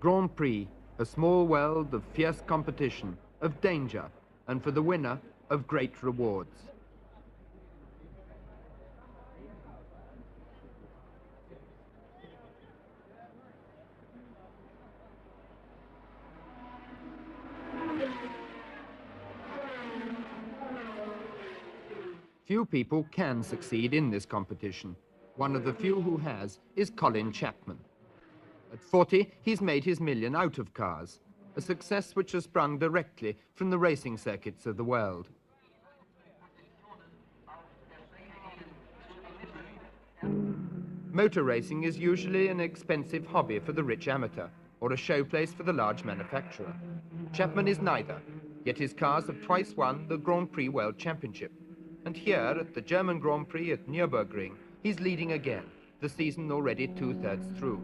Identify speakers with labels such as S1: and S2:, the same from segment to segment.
S1: Grand Prix, a small world of fierce competition, of danger, and for the winner, of great rewards. Few people can succeed in this competition. One of the few who has is Colin Chapman. At 40, he's made his million out of cars, a success which has sprung directly from the racing circuits of the world. Motor racing is usually an expensive hobby for the rich amateur, or a showplace for the large manufacturer. Chapman is neither, yet his cars have twice won the Grand Prix World Championship. And here, at the German Grand Prix at Nürburgring, he's leading again, the season already two-thirds through.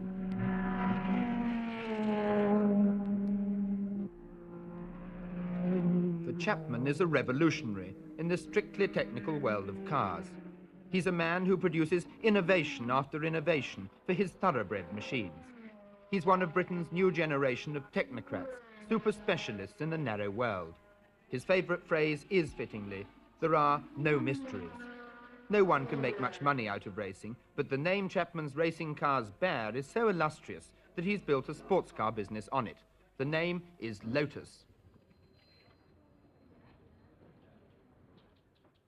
S1: For Chapman is a revolutionary in the strictly technical world of cars. He's a man who produces innovation after innovation for his thoroughbred machines. He's one of Britain's new generation of technocrats, super specialists in a narrow world. His favourite phrase is, fittingly, there are no mysteries. No one can make much money out of racing, but the name Chapman's racing cars bear is so illustrious that he's built a sports car business on it. The name is Lotus.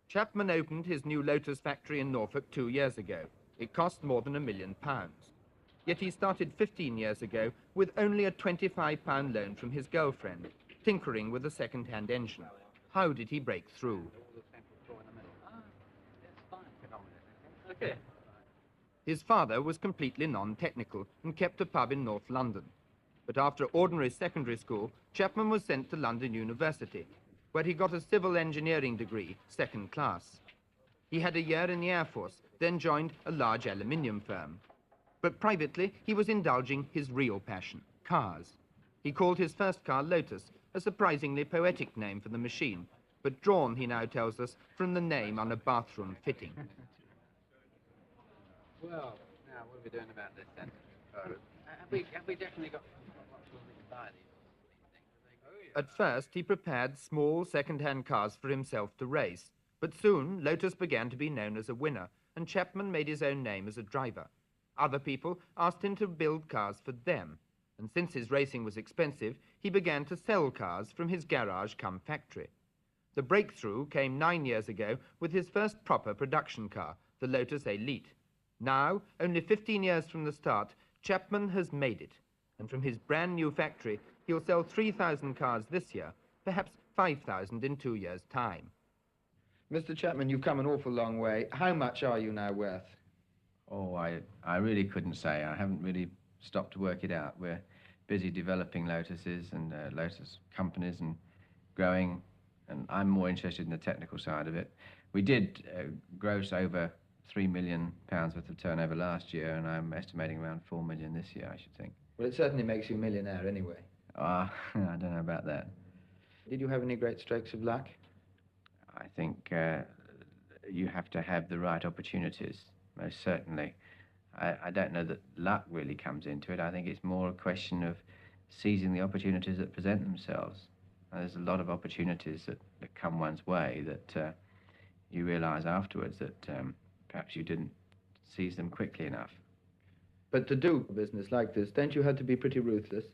S1: Chapman opened his new Lotus factory in Norfolk 2 years ago. It cost more than £1 million. Yet he started 15 years ago with only a £25 loan from his girlfriend, tinkering with a second-hand engine. How did he break through? His father was completely non-technical and kept a pub in North London. But after ordinary secondary school, Chapman was sent to London University, where he got a civil engineering degree, second class. He had a year in the Air Force, then joined a large aluminium firm. But privately, he was indulging his real passion, cars. He called his first car Lotus, a surprisingly poetic name for the machine, but drawn, he now tells us, from the name on a bathroom fitting.
S2: Well, now what are we doing about this then? Have we definitely got what we buy these things?
S1: At first, he prepared small second-hand cars for himself to race, but soon Lotus began to be known as a winner, and Chapman made his own name as a driver. Other people asked him to build cars for them, and since his racing was expensive, he began to sell cars from his garage cum factory. The breakthrough came 9 years ago with his first proper production car, the Lotus Elite. Now, only 15 years from the start, Chapman has made it, and from his brand new factory, he'll sell 3,000 cars this year, perhaps 5,000 in 2 years' time. Mr. Chapman, you've come an awful long way. How much are you now worth?
S2: Oh, I really couldn't say. I haven't really stopped to work it out. We're busy developing Lotuses and Lotus companies and growing, and I'm more interested in the technical side of it. We did gross over £3 million worth of turnover last year, and I'm estimating around 4 million this year, I should think.
S1: Well, it certainly makes you a millionaire anyway.
S2: I don't know about that.
S1: Did you have any great strokes of luck?
S2: I think you have to have the right opportunities, most certainly. I don't know that luck really comes into it. I think it's more a question of seizing the opportunities that present themselves. And there's a lot of opportunities that come one's way that you realize afterwards that perhaps you didn't seize them quickly enough.
S1: But to do a business like this, don't you have to be pretty ruthless?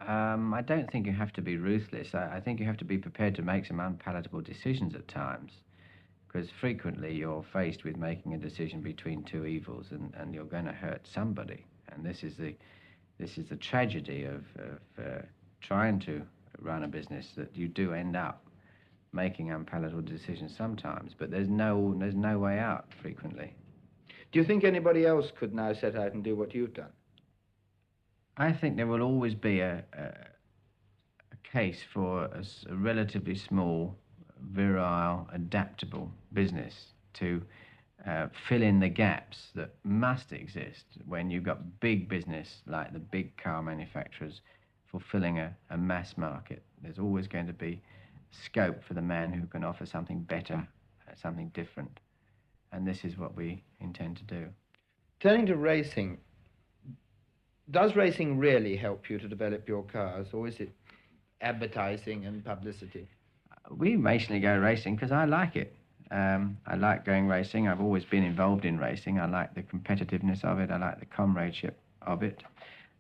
S2: I don't think you have to be ruthless. I think you have to be prepared to make some unpalatable decisions at times, because frequently you're faced with making a decision between two evils, and you're going to hurt somebody. And this is the tragedy of trying to run a business, that you do end up making unpalatable decisions sometimes, but there's no way out frequently.
S1: Do you think anybody else could now set out and do what you've done?
S2: I think there will always be a case for a relatively small, virile, adaptable business to fill in the gaps that must exist when you've got big business like the big car manufacturers fulfilling a mass market. There's always going to be scope for the man who can offer something better, something different. And this is what we intend to do.
S1: Turning to racing, Does racing really help you to develop your cars, or is it advertising and publicity?
S2: We basically go racing because I like it. I like going racing. I've always been involved in racing. I like the competitiveness of it. I like the comradeship of it.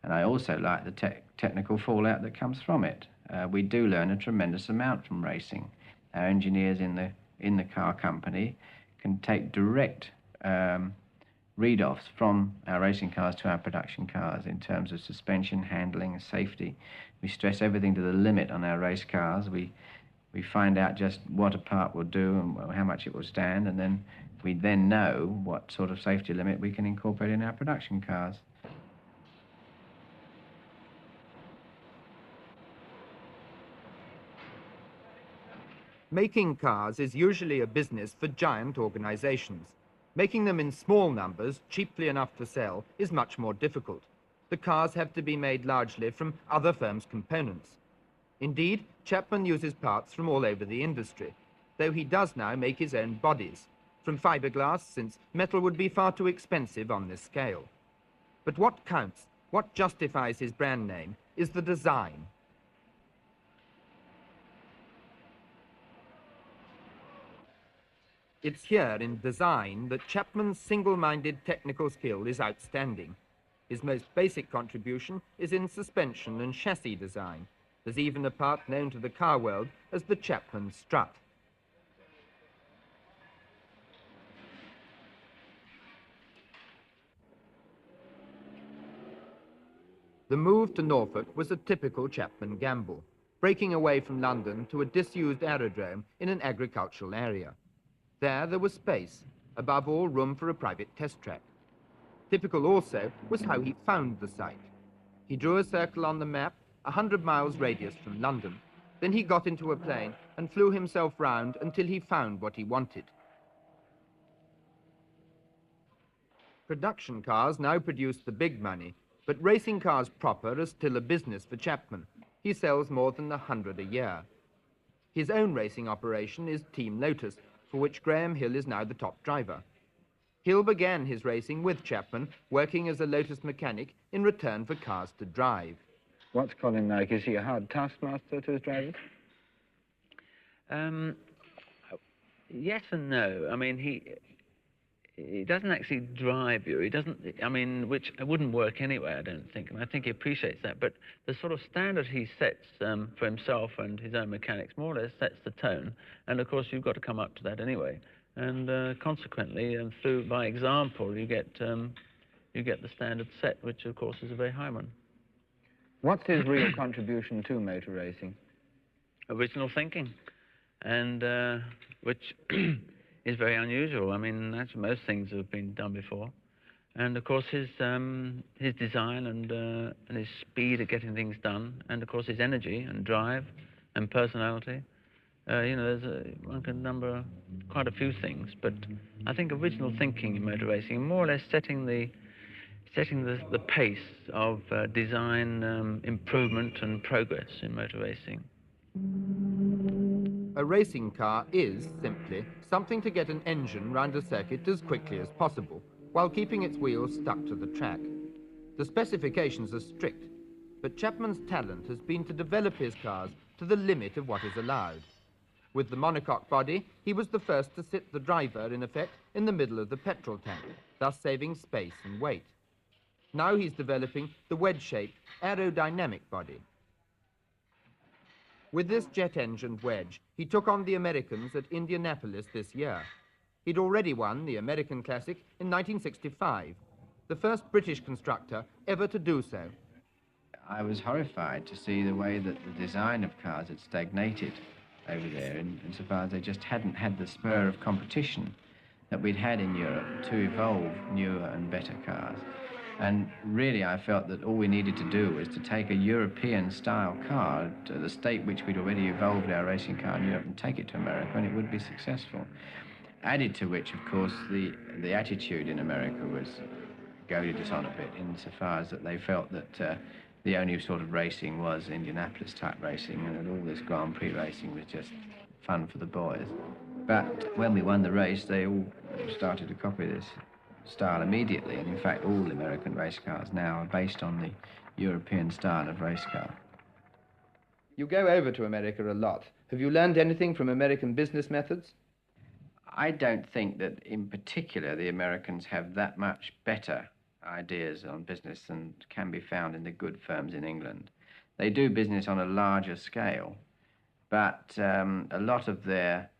S2: And I also like the technical fallout that comes from it. We do learn a tremendous amount from racing. Our engineers in the car company can take direct read-offs from our racing cars to our production cars in terms of suspension, handling, and safety. We stress everything to the limit on our race cars. We find out just what a part will do and how much it will stand, and then we then know what sort of safety limit we can incorporate in our production cars.
S1: Making cars is usually a business for giant organizations. Making them in small numbers, cheaply enough to sell, is much more difficult. The cars have to be made largely from other firms' components. Indeed, Chapman uses parts from all over the industry, though he does now make his own bodies, from fiberglass, since metal would be far too expensive on this scale. But what counts, what justifies his brand name, is the design. It's here in design that Chapman's single-minded technical skill is outstanding. His most basic contribution is in suspension and chassis design. There's even a part known to the car world as the Chapman strut. The move to Norfolk was a typical Chapman gamble, breaking away from London to a disused aerodrome in an agricultural area. There was space, above all room for a private test track. Typical also was how he found the site. He drew a circle on the map, 100 miles radius from London. Then he got into a plane and flew himself round until he found what he wanted. Production cars now produce the big money, but racing cars proper are still a business for Chapman. He sells more than 100 a year. His own racing operation is Team Lotus, for which Graham Hill is now the top driver. Hill began his racing with Chapman, working as a Lotus mechanic in return for cars to drive.
S3: What's Colin like? Is he a hard taskmaster to his drivers?
S4: Yes and no. I mean, he doesn't actually drive you. He doesn't, I mean, which wouldn't work anyway, I don't think. And I think he appreciates that. But the sort of standard he sets for himself and his own mechanics more or less sets the tone. And of course, you've got to come up to that anyway. And consequently, and through by example, you get the standard set, which of course is a very high one.
S3: What's his real contribution to motor racing?
S4: Original thinking, and which is very unusual. I mean, that's most things have been done before. And of course his design and his speed at getting things done, and of course his energy and drive and personality. You know, one can number quite a few things, but I think original thinking in motor racing, more or less setting the pace of design improvement and progress in motor racing.
S1: A racing car is, simply, something to get an engine round a circuit as quickly as possible, while keeping its wheels stuck to the track. The specifications are strict, but Chapman's talent has been to develop his cars to the limit of what is allowed. With the monocoque body, he was the first to sit the driver, in effect, in the middle of the petrol tank, thus saving space and weight. Now he's developing the wedge-shaped, aerodynamic body. With this jet-engined wedge, he took on the Americans at Indianapolis this year. He'd already won the American Classic in 1965, the first British constructor ever to do so.
S2: I was horrified to see the way that the design of cars had stagnated over there, insofar as they just hadn't had the spur of competition that we'd had in Europe to evolve newer and better cars. And really, I felt that all we needed to do was to take a European-style car to the state which we'd already evolved our racing car in Europe and take it to America, and it would be successful. Added to which, of course, the attitude in America was goaded us on a bit, insofar as that they felt that the only sort of racing was Indianapolis-type racing, and that all this Grand Prix racing was just fun for the boys. But when we won the race, they all started to copy this. style immediately, and in fact all American race cars now are based on the European style of race car.
S1: You go over to America a lot. Have you learned anything from American business methods?
S2: I don't think that in particular the Americans have that much better ideas on business than can be found in the good firms in England. They do business on a larger scale, but a lot of their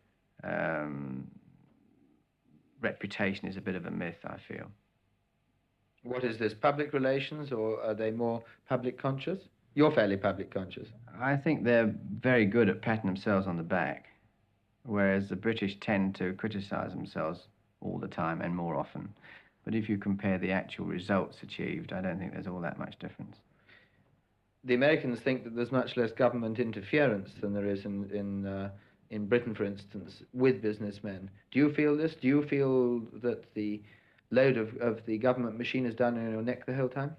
S2: reputation is a bit of a myth, I feel.
S1: What is this, public relations, or are they more public conscious? You're fairly public conscious.
S2: I think they're very good at patting themselves on the back, whereas the British tend to criticize themselves all the time and more often. But if you compare the actual results achieved, I don't think there's all that much difference.
S1: The Americans think that there's much less government interference than there is in Britain, for instance, with businessmen. Do you feel this? Do you feel that the load of the government machine is down on your neck the whole time?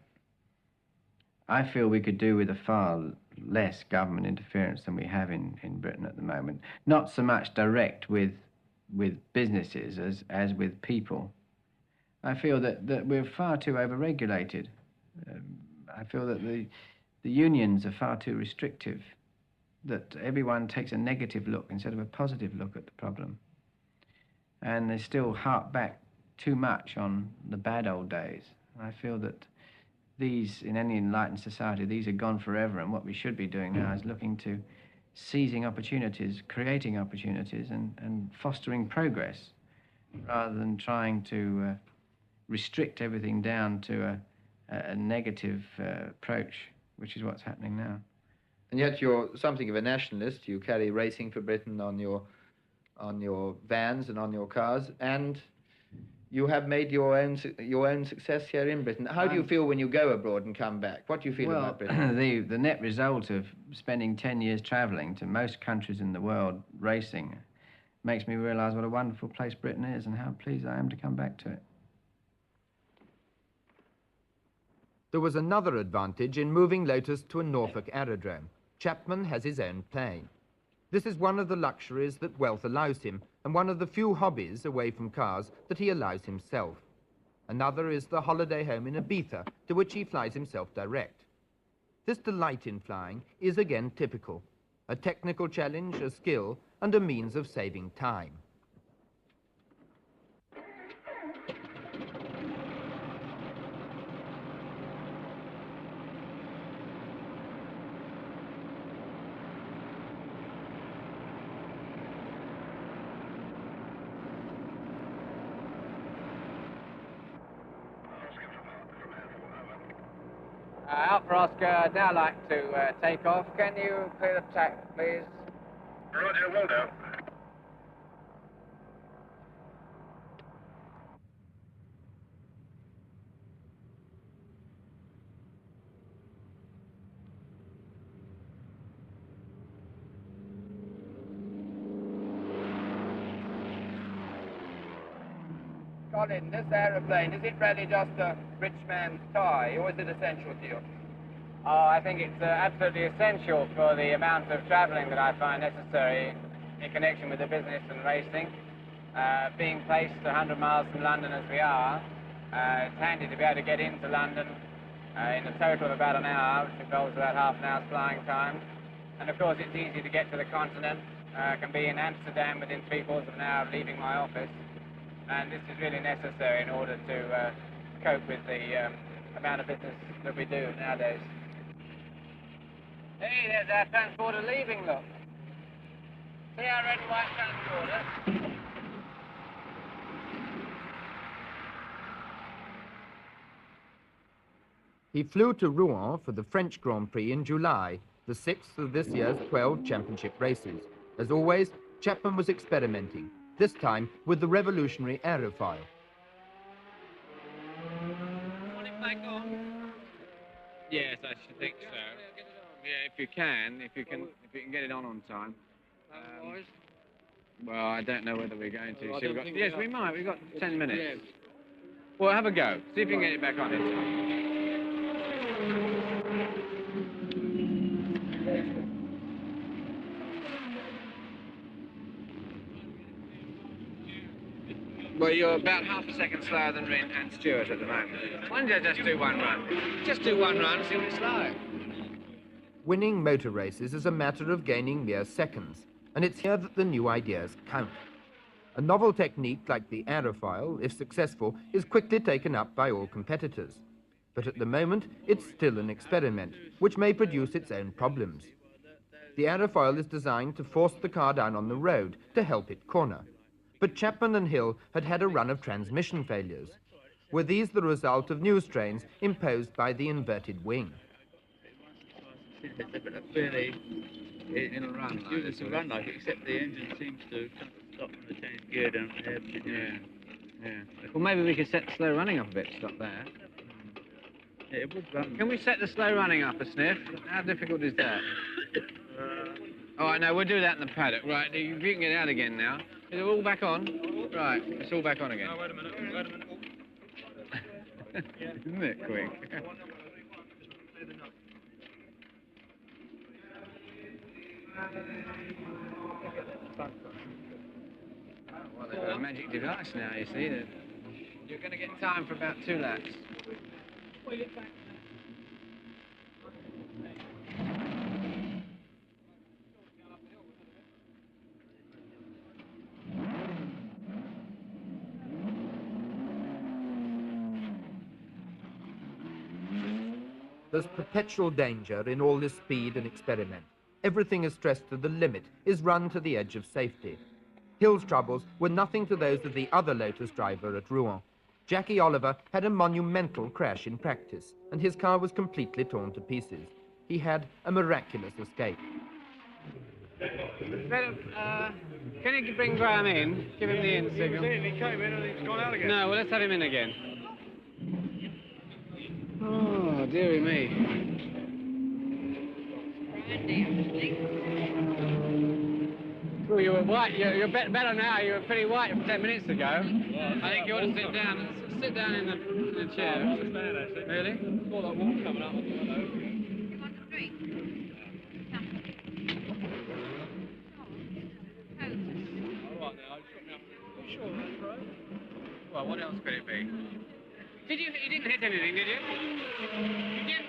S2: I feel we could do with a far less government interference than we have in Britain at the moment. Not so much direct with businesses as with people. I feel that we're far too overregulated. I feel that the unions are far too restrictive, that everyone takes a negative look instead of a positive look at the problem. And they still harp back too much on the bad old days. I feel that these, in any enlightened society, these are gone forever, and what we should be doing now is looking to seizing opportunities, creating opportunities, and fostering progress, rather than trying to restrict everything down to a negative approach, which is what's happening now.
S1: And yet you're something of a nationalist. You carry Racing for Britain on your vans and on your cars, and you have made your own success here in Britain. How do you feel when you go abroad and come back? What do you feel about Britain?
S2: The net result of spending 10 years travelling to most countries in the world racing makes me realise what a wonderful place Britain is and how pleased I am to come back to it.
S1: There was another advantage in moving Lotus to a Norfolk aerodrome. Chapman has his own plane. This is one of the luxuries that wealth allows him, and one of the few hobbies away from cars that he allows himself. Another is the holiday home in Ibiza, to which he flies himself direct. This delight in flying is again typical, a technical challenge, a skill, and a means of saving time.
S3: Alpha Oscar, I'd now like to take off. Can you clear the track, please?
S5: Roger, will do.
S3: Colin, this aeroplane, is it really just a rich man's toy, or is it essential to you? Oh, I think it's absolutely essential for the amount of travelling that I find necessary in connection with the business and racing. Being placed 100 miles from London as we are, it's handy to be able to get into London in a total of about an hour, which involves about half an hour's flying time. And of course, it's easy to get to the continent. I can be in Amsterdam within 3/4 of an hour of leaving my office. And this is really necessary in order to cope with the amount of business that we do nowadays. Hey, there's our transporter leaving, look. See our red and white transporter?
S1: He flew to Rouen for the French Grand Prix in July, the 6th of this year's 12 championship races. As always, Chapman was experimenting, this time with the revolutionary aerofoil.
S2: Yes, I should think so. Yeah, if you can get it on time. Well, I don't know whether we're going to. Yes, we might. We've got 10 minutes. Yes. Well, have a go. See if you can get it back on it.
S3: Well, you're about half a second slower than Rin and Stewart at the moment. Why don't you just do one run? Just do one run and see what it's like.
S1: Winning motor races is a matter of gaining mere seconds, and it's here that the new ideas count. A novel technique like the aerofoil, if successful, is quickly taken up by all competitors. But at the moment, it's still an experiment, which may produce its own problems. The aerofoil is designed to force the car down on the road to help it corner. But Chapman and Hill had had a run of transmission failures. Were these the result of new strains imposed by the inverted wing?
S6: It's a fairly, it'll run like this. It'll run like it, except the engine seems to kind of stop when they change gear down there.
S3: Yeah. Well, maybe we could set the slow running up a bit to stop there.
S6: Yeah, it would run.
S3: Can we set the slow running up a sniff? How difficult is that? All right, no, we'll do that in the paddock. Right, you can get out again now. Is it all back on? Right, it's all back on again.
S5: Oh, wait a minute.
S3: Isn't it quick? Well, they've got a magic device now, you see. You're going to get time for about 2 laps.
S1: There's perpetual danger in all this speed and experiment. Everything is stressed to the limit, is run to the edge of safety. Hill's troubles were nothing to those of the other Lotus driver at Rouen. Jackie Oliver had a monumental crash in practice, and his car was completely torn to pieces. He had a miraculous escape.
S3: Can you bring Graham in? Give him the in signal.
S5: He came in and he's gone out again.
S3: No, well, let's have him in again. Oh, dearie me. Well, you were white. You're better now. You were pretty white 10 minutes ago. I think you ought to sit down. Sit down in the chair. Really?
S5: It's all that water coming up.
S7: You want a drink?
S5: All right, now, I'll shut me up. Sure, that's right.
S3: Well, what else could it be? You didn't hit anything, did you?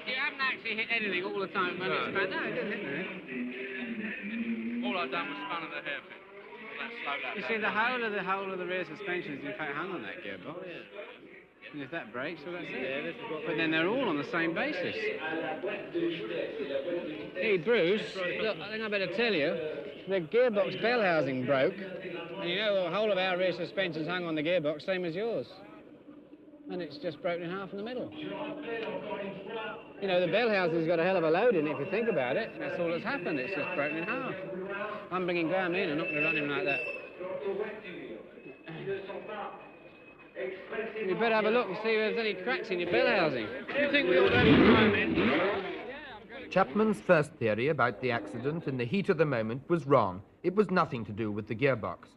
S3: You haven't actually hit anything all the time. No, you didn't hit anything.
S5: All I've done was spun in the hairpin. Let's slow that
S3: You
S5: down.
S3: see, the whole of the rear suspension is in fact hung on that gearbox. And if that breaks, well, that's it. But then they're all on the same basis. Hey, Bruce, look, I think I better tell you, the gearbox bell housing broke. And you know, the whole of our rear suspension's hung on the gearbox, same as yours. And it's just broken in half in the middle. You know, the bell housing's got a hell of a load in it, if you think about it. That's all that's happened. It's just broken in half. I'm bringing Graham in. I'm not going to run him like that. You better have a look and see if there's any cracks in your bell housing. Do you think we ought to have Graham in?
S1: Chapman's first theory about the accident in the heat of the moment was wrong. It was nothing to do with the gearbox.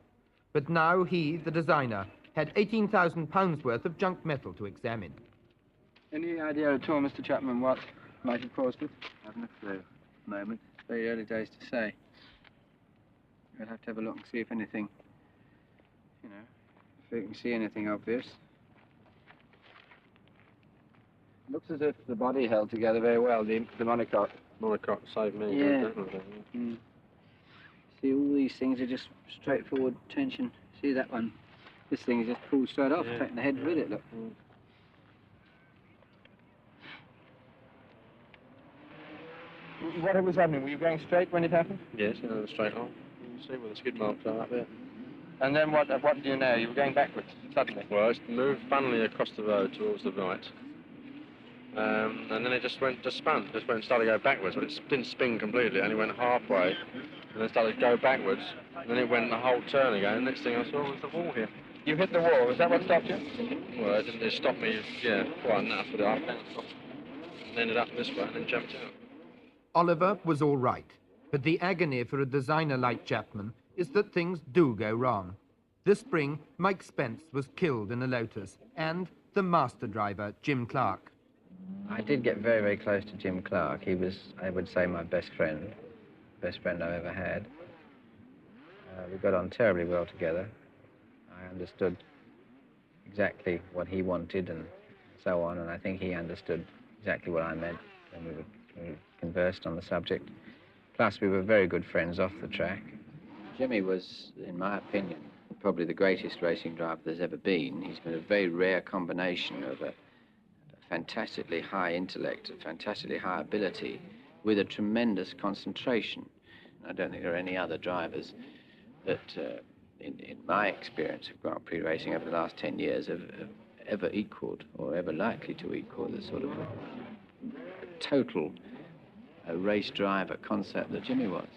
S1: But now he, the designer, had £18,000 worth of junk metal to examine.
S8: Any idea at all, Mr. Chapman, what might have caused it? I haven't a clue at the moment. It's very early days to say. We'll have to have a look and see if anything, you know, if we can see anything obvious. Looks as if the body held together very well, the monocoque.
S5: Monocoque saved me.
S8: Yeah.
S5: Definitely.
S8: See, all these things are just straightforward tension. See that one? This thing is just pulled straight off, taking the head with it, look.
S3: What was happening? Were you going straight when it happened?
S5: Yes, straight on. You can see where the skid marks are up there.
S3: And then what do you know? You were going backwards, suddenly.
S5: Well, it's moved funnily across the road towards the right. And then it just spun. Just went and started to go backwards, but it didn't spin completely, it only went halfway, and then started to go backwards, and then it went the whole turn again, and the next thing I saw was the wall here.
S3: You hit the wall, is that what stopped you?
S5: Well, it didn't stop me, quite enough, but I ended up this way and then jumped out.
S1: Oliver was all right, but the agony for a designer like Chapman is that things do go wrong. This spring, Mike Spence was killed in a Lotus, and the master driver, Jim Clark.
S2: I did get very, very close to Jim Clark. He was, I would say, my best friend I've ever had. We got on terribly well together. I understood exactly what he wanted and so on, and I think he understood exactly what I meant when we conversed on the subject. Plus, we were very good friends off the track. Jimmy was, in my opinion, probably the greatest racing driver there's ever been. He's been a very rare combination of a fantastically high intellect, a fantastically high ability, with a tremendous concentration. I don't think there are any other drivers that, in my experience of Grand Prix racing over the last 10 years, have ever equaled or ever likely to equal the sort of a total race driver concept that Jimmy was.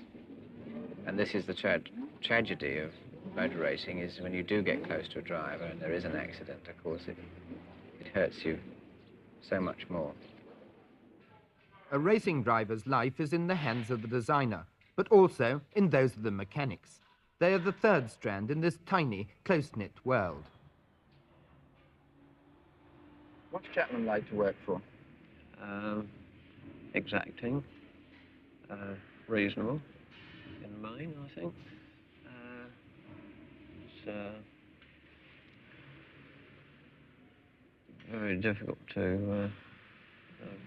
S2: And this is the tragedy of motor racing, is when you do get close to a driver and there is an accident, of course, it hurts you so much more.
S1: A racing driver's life is in the hands of the designer, but also in those of the mechanics. They are the third strand in this tiny, close-knit world.
S2: What's Chapman like to work for?
S9: Exacting, reasonable in the main, I think. It's very difficult to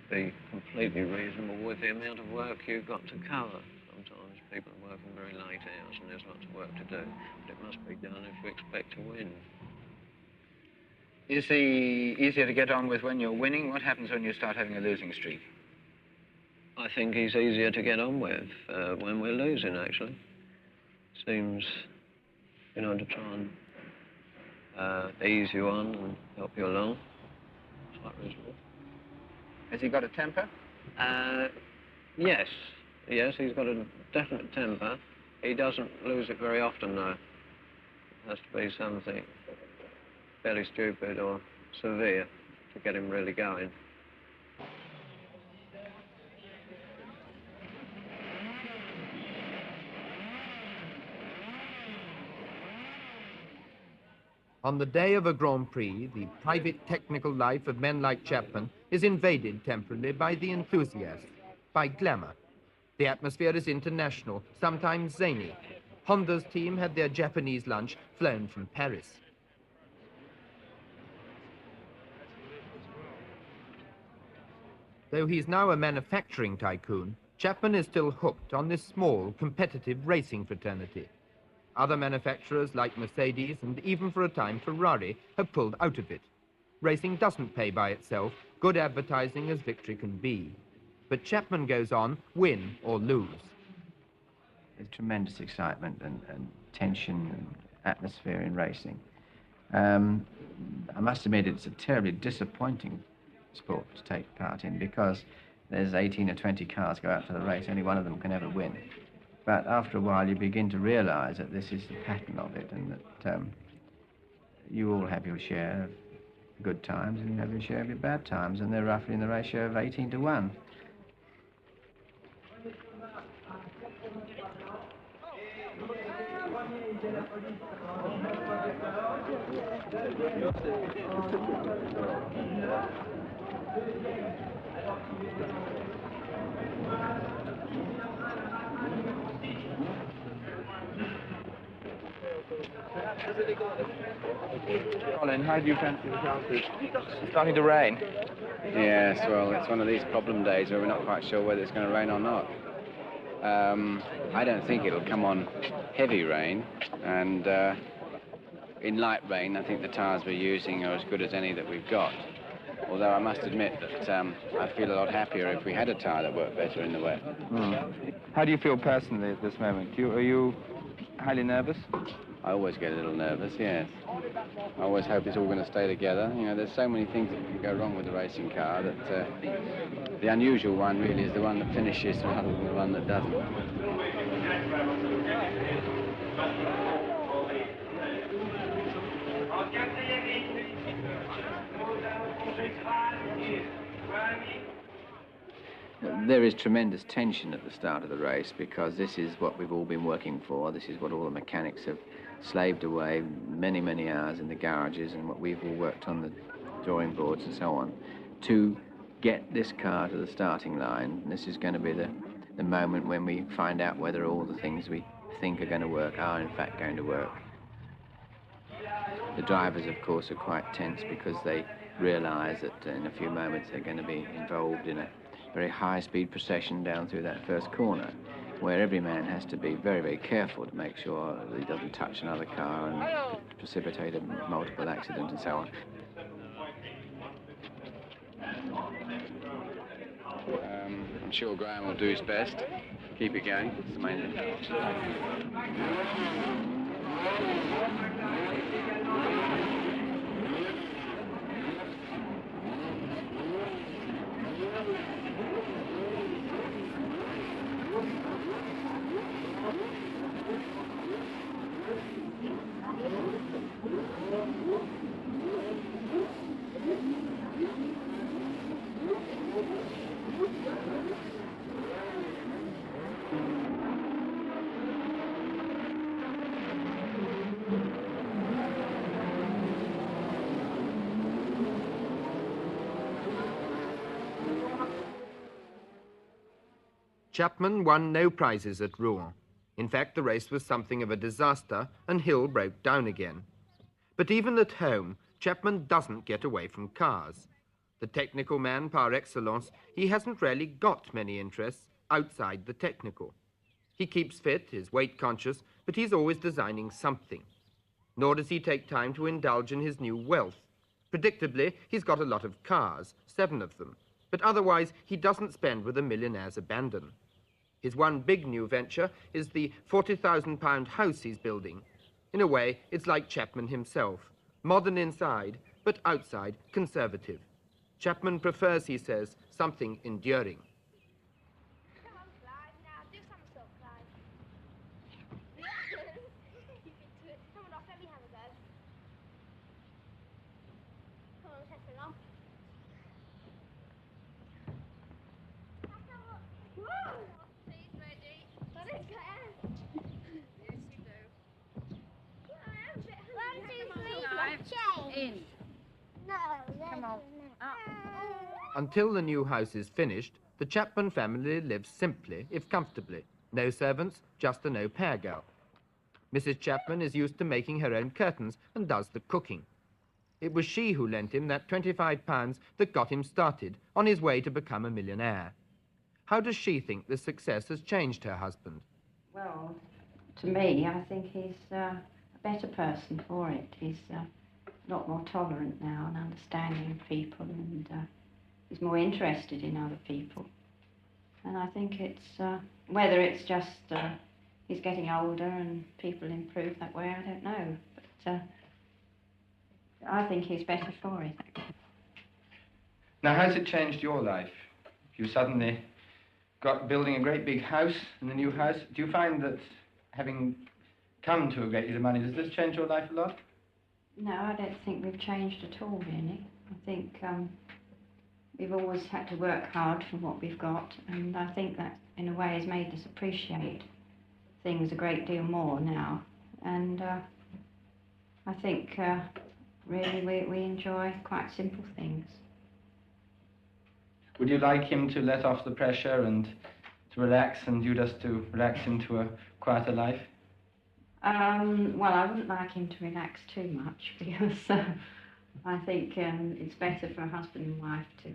S9: be completely reasonable with the amount of work you've got to cover. Sometimes people are working very late hours and there's lots of work to do, but it must be done if you expect to win.
S2: Is he easier to get on with when you're winning? What happens when you start having a losing streak?
S9: I think he's easier to get on with when we're losing, actually. Seems, you know, to try and ease you on and help you along. It's quite reasonable.
S2: Has he got a temper?
S9: Yes. Yes, he's got a definite temper. He doesn't lose it very often, though. It has to be something fairly stupid or severe to get him really going.
S1: On the day of a Grand Prix, the private technical life of men like Chapman is invaded temporarily by the enthusiasts, by glamour. The atmosphere is international, sometimes zany. Honda's team had their Japanese lunch flown from Paris. Though he's now a manufacturing tycoon, Chapman is still hooked on this small, competitive racing fraternity. Other manufacturers like Mercedes and even for a time Ferrari have pulled out of it. Racing doesn't pay by itself, good advertising as victory can be. But Chapman goes on, win or lose.
S2: There's tremendous excitement and tension and atmosphere in racing. I must admit it's a terribly disappointing sport to take part in because there's 18 or 20 cars go out for the race, only one of them can ever win. But after a while you begin to realize that this is the pattern of it and that you all have your share of good times and you have your share of your bad times, and they're roughly in the ratio of 18 to 1.
S8: Colin, how do you fancy the chances? It's starting to rain.
S10: Yes, well, it's one of these problem days where we're not quite sure whether it's going to rain or not. I don't think it'll come on heavy rain, and in light rain, I think the tyres we're using are as good as any that we've got. Although I must admit that I feel a lot happier if we had a tyre that worked better in the wet.
S8: How do you feel personally at this moment? Are you highly nervous?
S10: I always get a little nervous, yes. I always hope it's all going to stay together. You know, there's so many things that can go wrong with a racing car that the unusual one really is the one that finishes rather than the one that doesn't. There is tremendous tension at the start of the race because this is what we've all been working for. This is what all the mechanics have slaved away many, many hours in the garages, and what we've all worked on the drawing boards and so on to get this car to the starting line. And this is going to be the moment when we find out whether all the things we think are going to work are in fact going to work.
S2: The drivers, of course, are quite tense because they realise that in a few moments they're going to be involved in a very high-speed procession down through that first corner, where every man has to be very, very careful to make sure that he doesn't touch another car and precipitate a multiple accident and so on. I'm sure Graham will do his best. Keep it going. It's the main thing.
S1: Chapman won no prizes at Rouen. In fact, the race was something of a disaster, and Hill broke down again. But even at home, Chapman doesn't get away from cars. The technical man par excellence, he hasn't really got many interests outside the technical. He keeps fit, is weight conscious, but he's always designing something. Nor does he take time to indulge in his new wealth. Predictably, he's got a lot of cars, 7 of them, but otherwise he doesn't spend with a millionaire's abandon. His one big new venture is the £40,000 house he's building. In a way, it's like Chapman himself. Modern inside, but outside conservative. Chapman prefers, he says, something enduring.
S7: Come on, Clyde. Now, do something so, Clyde. You've been to it. Come on, off. Let me have a go. Come on, take it on. Woo! Please, ready. Got it, Claire? Yes, you do. Yeah, I am a bit hungry. 1, 2, 3, change. In. No, come on.
S1: Until the new house is finished, the Chapman family lives simply, if comfortably. No servants, just an au pair girl. Mrs. Chapman is used to making her own curtains and does the cooking. It was she who lent him that £25 that got him started on his way to become a millionaire. How does she think this success has changed her husband?
S11: Well, to me, I think he's a better person for it. He's a lot more tolerant now and understanding of people, and he's more interested in other people. And I think it's, whether it's just he's getting older and people improve that way, I don't know. But I think he's better for it.
S8: Now, has it changed your life? You suddenly got building a great big house in the new house. Do you find that having come to a great deal of money, does this change your life a lot?
S11: No, I don't think we've changed at all, really. I think we've always had to work hard for what we've got, and I think that, in a way, has made us appreciate things a great deal more now. And I think, really, we enjoy quite simple things.
S8: Would you like him to let off the pressure and to relax, and you just to relax into a quieter life?
S11: Well, I wouldn't like him to relax too much, because I think it's better for a husband and wife to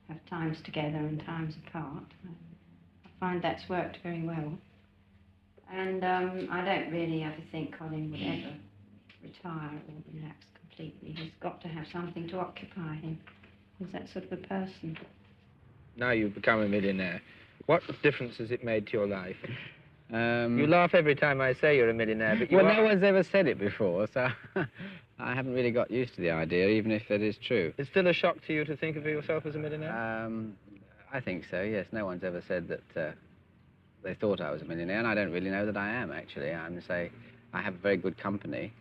S11: have times together and times apart. I find that's worked very well. And I don't really ever think Colin would ever retire or relax completely. He's got to have something to occupy him. He's that sort of a person.
S1: Now you've become a millionaire. What difference has it made to your life? You laugh every time I say you're a millionaire, but
S10: well, no one's ever said it before, so I haven't really got used to the idea, even if it is true.
S1: It's still a shock to you to think of yourself as a millionaire?
S10: I think so, yes. No one's ever said that they thought I was a millionaire, and I don't really know that I am, actually. I'm say I have very good company,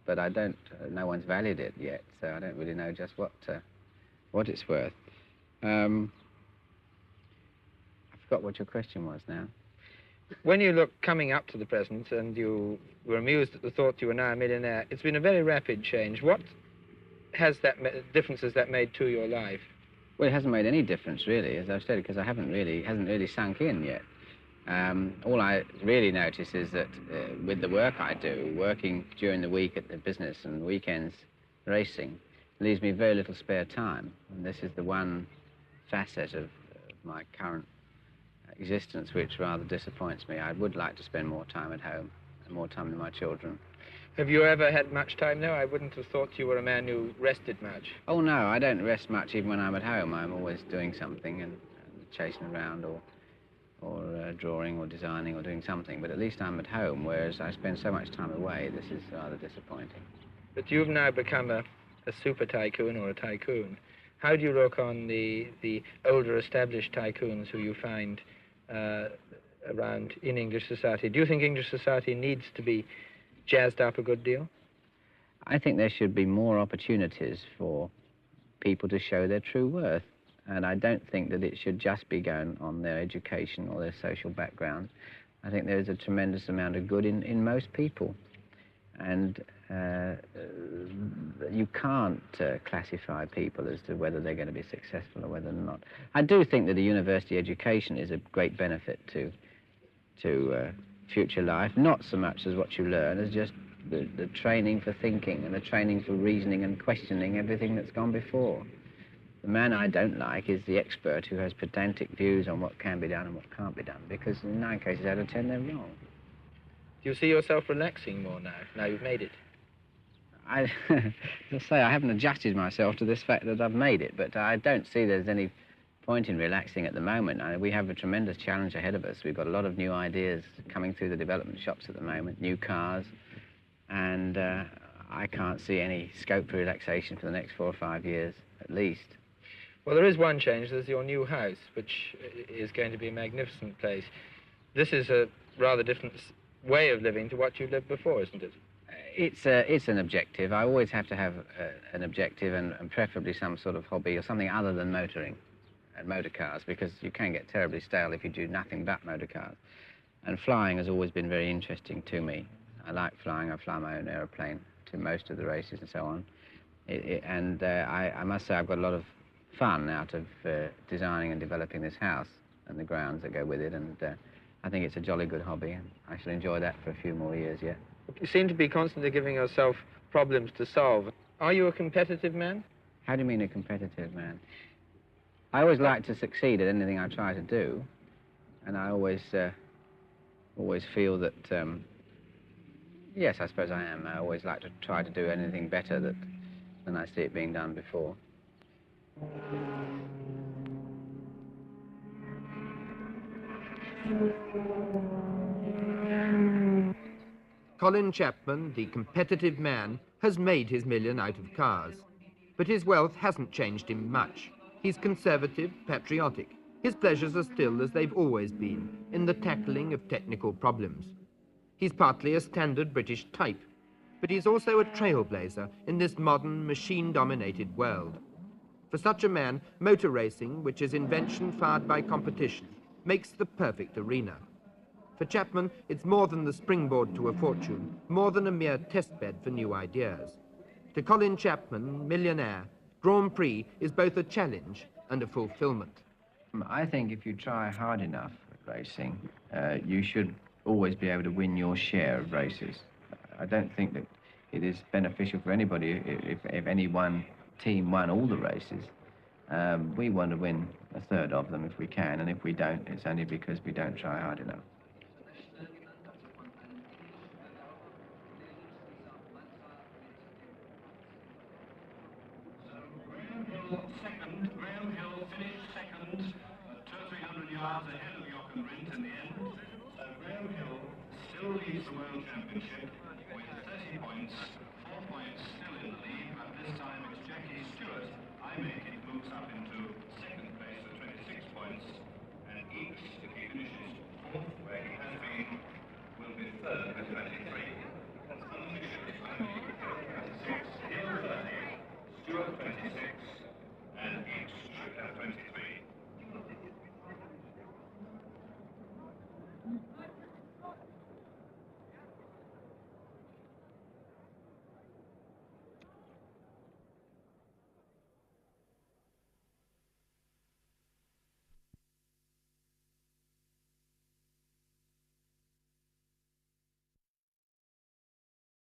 S10: but I don't. No one's valued it yet, so I don't really know just what it's worth. I forgot what your question was now.
S1: When you look coming up to the present and you were amused at the thought you were now a millionaire, it's been a very rapid change. What difference has that made to your life?
S10: Well, it hasn't made any difference, really, as I've said, because hasn't really sunk in yet. All I really notice is that with the work I do, working during the week at the business and weekends racing, leaves me very little spare time. And this is the one facet of my current existence which rather disappoints me. I would like to spend more time at home and more time with my children.
S8: Have you ever had much time now? I wouldn't have thought you were a man who rested much.
S10: Oh no, I don't rest much even when I'm at home. I'm always doing something and chasing around or drawing or designing or doing something, but at least I'm at home, whereas I spend so much time away. This is rather disappointing.
S8: But you've now become a super tycoon or a tycoon. How do you look on the older established tycoons who you find around in English society? Do you think English society needs to be jazzed up a good deal?
S10: I think there should be more opportunities for people to show their true worth. And I don't think that it should just be going on their education or their social background. I think there's a tremendous amount of good in most people. And you can't classify people as to whether they're going to be successful or whether they're not. I do think that a university education is a great benefit to future life, not so much as what you learn as just the training for thinking and the training for reasoning and questioning everything that's gone before. The man I don't like is the expert who has pedantic views on what can be done and what can't be done, because in 9 cases out of 10 they're wrong.
S8: Do you see yourself relaxing more now you've made it?
S10: I say I haven't adjusted myself to this fact that I've made it, but I don't see there's any point in relaxing at the moment. We have a tremendous challenge ahead of us. We've got a lot of new ideas coming through the development shops at the moment, new cars, and I can't see any scope for relaxation for the next 4 or 5 years at least.
S8: Well, there is one change. There's your new house, which is going to be a magnificent place. This is a rather different way of living to what you lived before, isn't it?
S10: It's an objective. I always have to have an objective and preferably some sort of hobby or something other than motoring and motor cars, because you can get terribly stale if you do nothing but motor cars. And flying has always been very interesting to me. I like flying. I fly my own aeroplane to most of the races and so on. I must say I've got a lot of fun out of designing and developing this house and the grounds that go with it, and I think it's a jolly good hobby, and I shall enjoy that for a few more years yet.
S8: You seem to be constantly giving yourself problems to solve. Are you a competitive man?
S10: How do you mean a competitive man? I always like to succeed at anything I try to do, and I always feel that, yes, I suppose I am. I always like to try to do anything better than I see it being done before.
S1: Colin Chapman, the competitive man, has made his million out of cars. But his wealth hasn't changed him much. He's conservative, patriotic. His pleasures are still as they've always been, in the tackling of technical problems. He's partly a standard British type, but he's also a trailblazer in this modern, machine-dominated world. For such a man, motor racing, which is invention fired by competition, makes the perfect arena. For Chapman, it's more than the springboard to a fortune, more than a mere testbed for new ideas. To Colin Chapman, millionaire, Grand Prix is both a challenge and a fulfillment.
S2: I think if you try hard enough at racing, you should always be able to win your share of races. I don't think that it is beneficial for anybody if any one team won all the races. We want to win a third of them if we can, and if we don't, it's only because we don't try hard enough.
S12: Second, Graham Hill finished second, 200-300 yards ahead of Hockenheim in the end. So Graham Hill still leads the World Championship with 30 points, 4 points still in the lead, but this time it's Jackie Stewart. I make it moves up into second place with 26 points, and each, if he finishes